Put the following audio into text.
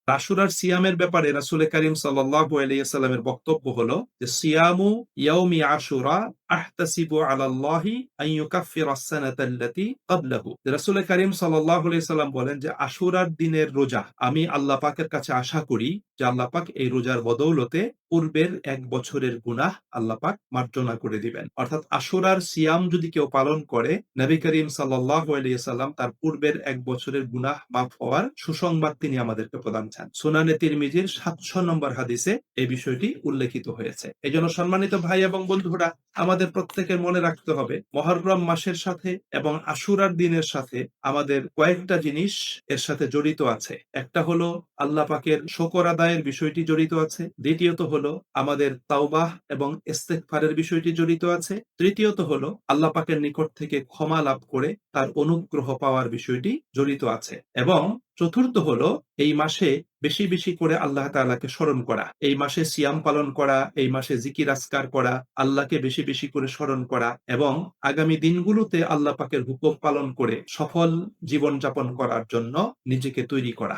আশুরার সিয়ামের ব্যাপারে রাসূল কারীম সাল্লাল্লাহু আলাইহি ওয়াসাল্লামের বক্তব্য হলো যে সিয়ামু ইয়াউমি আশুরা আহতাসিবু আলাল্লাহি আন ইউকাফফিরা আস-সানাতা আল্লাতী ক্বাবলাহু। রাসূল কারীম সাল্লাল্লাহু আলাইহি ওয়াসাল্লাম বলেন যে আশুরার দিনের রোজা আমি আল্লাহ পাকের কাছে আশা করি যে আল্লাহ পাক এই রোজার বদৌলতে পূর্বের এক বছরের গুনাহ আল্লাহ পাক মার্জনা করে দিবেন। অর্থাৎ আশুরার সিয়াম যদি কেউ পালন করে নবী করিম সাল্লাল্লাহু আলাইহি ওয়াসাল্লাম তার পূর্বের এক বছরের গুনাহ মাফ হওয়ার সুসংবাদ তিনি আমাদেরকে প্রদান চান। সুনানে তিরমিজির ৭০০ নম্বর হাদিসে এই বিষয়টি উল্লেখিত হয়েছে। এজন্য সম্মানিত ভাই এবং বন্ধুরা, আমাদের প্রত্যেকের মনে রাখতে হবে মুহররম মাসের সাথে এবং আশুরার দিনের সাথে আমাদের কয়েকটা জিনিস এর সাথে জড়িত আছে। একটা হলো আল্লাহ পাকের শুকর আদায়ের বিষয়টি জড়িত আছে। দ্বিতীয়ত হলো আমাদের তাওবাহ এবং ইস্তেগফারের বিষয়টি জড়িত আছে। তৃতীয়ত হলো আল্লাহ পাকের নিকট থেকে ক্ষমা লাভ করে তার অনুগ্রহ পাওয়ার বিষয়টি জড়িত আছে। এবং চতুর্থ হলো এই মাসে বেশি বেশি করে আল্লাহ তাআলাকে স্মরণ করা, এই মাসে সিয়াম পালন করা, এই মাসে জিকির আজকার করা, আল্লাহকে বেশি বেশি করে স্মরণ করা এবং আগামী দিনগুলোতে আল্লাহ পাকের হুকুম পালন করে সফল জীবন যাপন করার জন্য নিজেকে তৈরি করা।